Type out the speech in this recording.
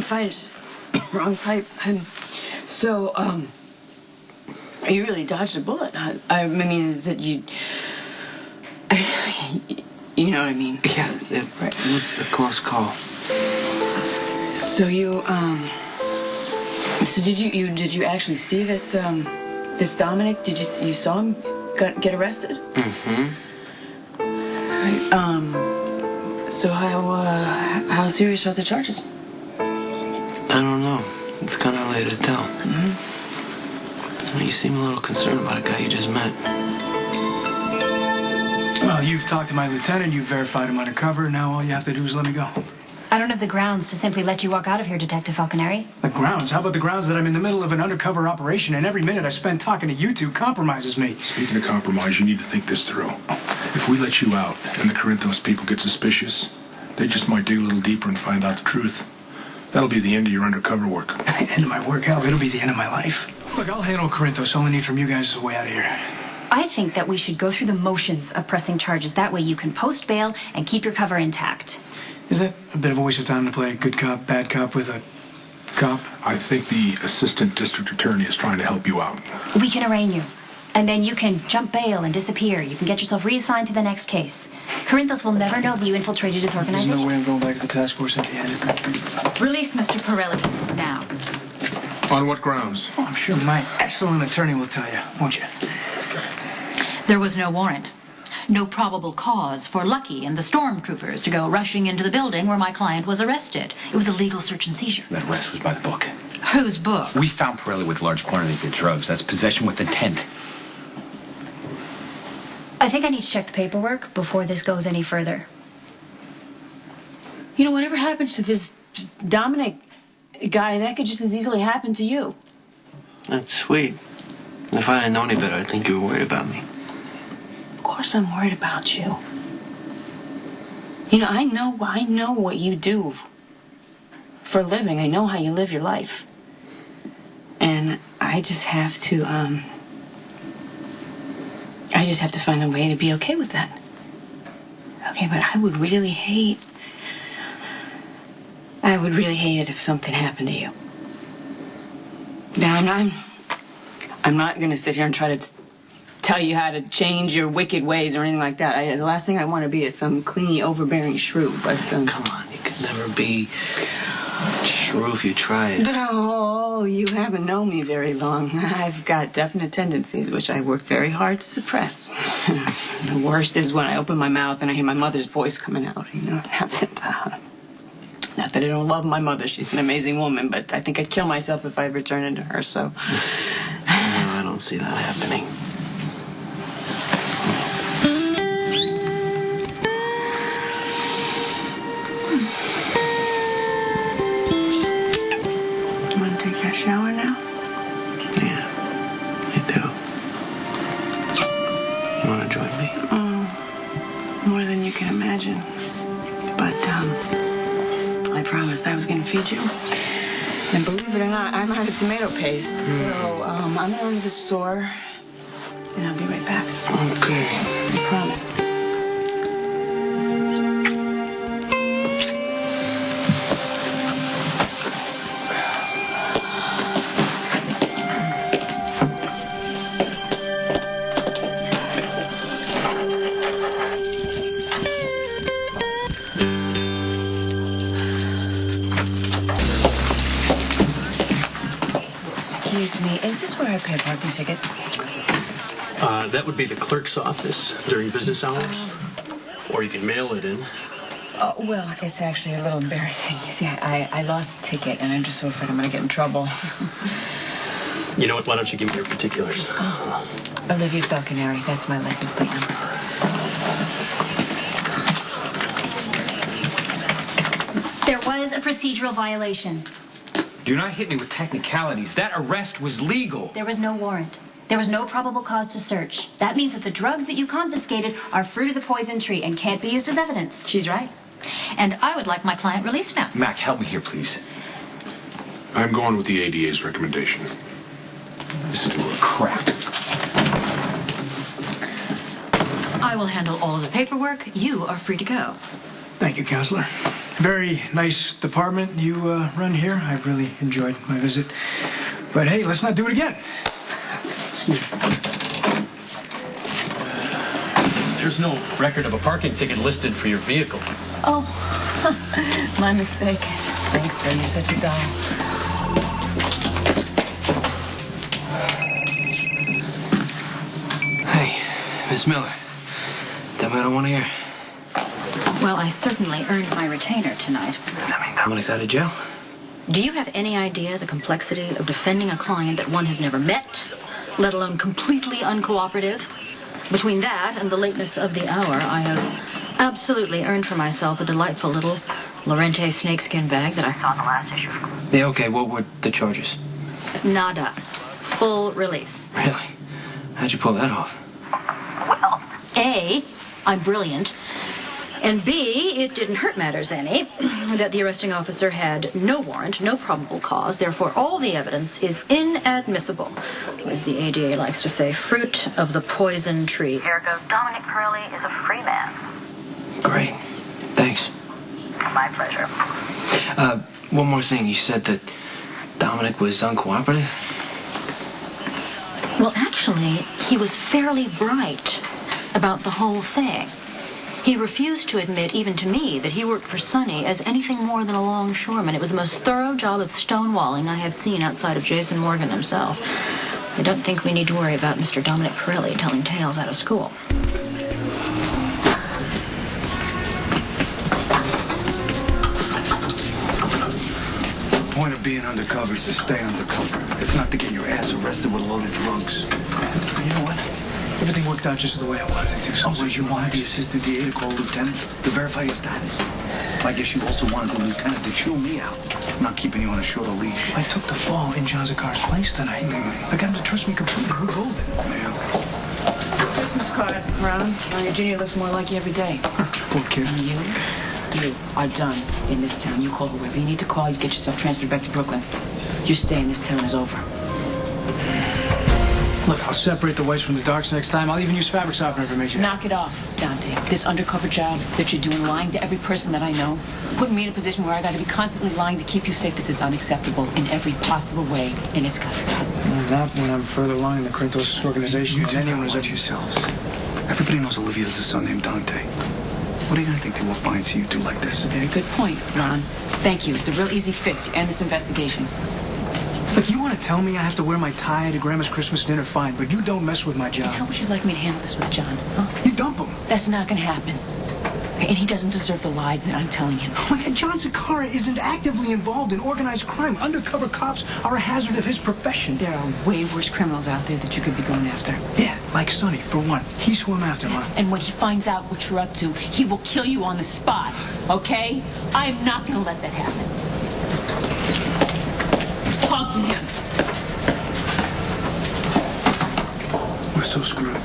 fight. It's just wrong pipe. So, you really dodged a bullet. I mean, is that you... You know what I mean? Yeah, it was a close call. So you, so did you actually see this, this Dominic? You saw him get arrested? Mm-hmm. So how serious are the charges? I don't know. It's kind of late to tell. Mm-hmm. You seem a little concerned about a guy you just met. Well, you've talked to my lieutenant, you've verified him undercover, now all you have to do is let me go. I don't have the grounds to simply let you walk out of here, Detective Falconeri. The grounds? How about the grounds that I'm in the middle of an undercover operation and every minute I spend talking to you two compromises me? Speaking of compromise, you need to think this through. If we let you out and the Corinthos people get suspicious, they just might dig a little deeper and find out the truth. That'll be the end of your undercover work. End of my work? Hell, it'll be the end of my life. Look, I'll handle Corinthos. All I need from you guys is a way out of here. I think that we should go through the motions of pressing charges. That way you can post bail and keep your cover intact. Is that a bit of a waste of time to play good cop, bad cop with a cop? I think the assistant district attorney is trying to help you out. We can arraign you. And then you can jump bail and disappear. You can get yourself reassigned to the next case. Corinthos will never know that you infiltrated his organization. There's no way I'm going back to the task force at the end. Release Mr. Pirelli now. On what grounds? Oh, I'm sure my excellent attorney will tell you, won't you? There was no warrant. No probable cause for Lucky and the stormtroopers to go rushing into the building where my client was arrested. It was a legal search and seizure. That arrest was by the book. Whose book? We found Pirelli with large quantities of drugs. That's possession with intent. I think I need to check the paperwork before this goes any further. You know, whatever happens to this Dominic guy, that could just as easily happen to you. That's sweet. If I didn't know any better, I'd think you were worried about me. Of course I'm worried about you. You know, I know what you do for a living. I know how you live your life. And I just have to find a way to be okay with that. Okay, but I would really hate it if something happened to you. Now, I'm not going to sit here and try to tell you how to change your wicked ways or anything like that. The last thing I want to be is some clingy, overbearing shrew, but... Come on, you could never be shrew if you tried. No, you haven't known me very long. I've got definite tendencies, which I work very hard to suppress. The worst is when I open my mouth and I hear my mother's voice coming out. You know, not that I don't love my mother. She's an amazing woman, but I think I'd kill myself if I ever turned into her, so... No, I don't see that happening. You want to take that shower now? Yeah, I do. You want to join me? More than you can imagine. But, I promised I was going to feed you. And believe it or not, I'm out of tomato paste. So, I'm going to the store, and I'll be right back. Okay. I promise. Excuse me, is this where I pay a parking ticket? That would be the clerk's office during business hours. Or you can mail it in. Oh, well, it's actually a little embarrassing. You see, I lost the ticket, and I'm just so afraid I'm going to get in trouble. You know what? Why don't you give me your particulars? Olivia Falconeri, that's my license plate number. There was a procedural violation. Do not hit me with technicalities. That arrest was legal. There was no warrant. There was no probable cause to search. That means that the drugs that you confiscated are fruit of the poison tree and can't be used as evidence. She's right. And I would like my client released now. Mac, help me here, please. I'm going with the A.D.A.'s recommendation. This is a little crap. I will handle all of the paperwork. You are free to go. Thank you, Counselor. Very nice department you run here. I've really enjoyed my visit. But hey, let's not do it again. Excuse me. There's no record of a parking ticket listed for your vehicle. Oh, my mistake. Thanks, though. You're such a doll. Hey, Miss Miller. Tell me I don't want to hear. Well, I certainly earned my retainer tonight. Dominic's out of jail? Do you have any idea the complexity of defending a client that one has never met, let alone completely uncooperative? Between that and the lateness of the hour, I have absolutely earned for myself a delightful little Lorente snakeskin bag that I saw in the last issue. Yeah, okay. What were the charges? Nada. Full release. Really? How'd you pull that off? Well, A, I'm brilliant. And B, it didn't hurt matters any that the arresting officer had no warrant, no probable cause. Therefore, all the evidence is inadmissible. Or as the A.D.A. likes to say, fruit of the poison tree. Ergo, Dominic Pirelli is a free man. Great. Thanks. My pleasure. One more thing. You said that Dominic was uncooperative? Well, actually, he was fairly bright about the whole thing. He refused to admit, even to me, that he worked for Sonny as anything more than a longshoreman. It was the most thorough job of stonewalling I have seen outside of Jason Morgan himself. I don't think we need to worry about Mr. Dominic Pirelli telling tales out of school. The point of being undercover is to stay undercover. It's not to get your ass arrested with a load of drugs. You know what? Everything worked out just the way I wanted it to. So you wanted the assistant DA to call lieutenant to verify your status? I guess you also wanted the lieutenant to chew me out. I'm not keeping you on a shorter leash. I took the fall in John Zacchara's place tonight. I got him to trust me completely. We're golden. Man. Christmas card, Ron. Your junior looks more like you every day. Poor kid. You are done in this town. You call whoever you need to call. You get yourself transferred back to Brooklyn. Your stay in this town is over. Look, I'll separate the whites from the darks next time. I'll even use fabric softener if it makes you. Knock it off, Dante. This undercover job that you're doing, lying to every person that I know, putting me in a position where I got to be constantly lying to keep you safe. This is unacceptable in every possible way, and it's got to stop. Not when I'm further along in the Corinthos organization than anyone who's at yourselves. Everybody knows Olivia has a son named Dante. What are you going to think they walk by and see you do like this? That's a very good point, Ron. Thank you. It's a real easy fix. You end this investigation. Look, you want to tell me I have to wear my tie to Grandma's Christmas dinner? Fine, but you don't mess with my job. How would you like me to handle this with John? Huh? You dump him. That's not going to happen. Okay, and he doesn't deserve the lies that I'm telling him. Oh my God, John Zacchara isn't actively involved in organized crime. Undercover cops are a hazard of his profession. There are way worse criminals out there that you could be going after. Yeah, like Sonny, for one. He's who I'm after, Ma. And when he finds out what you're up to, he will kill you on the spot, okay? I'm not going to let that happen. Talk to him. We're so screwed.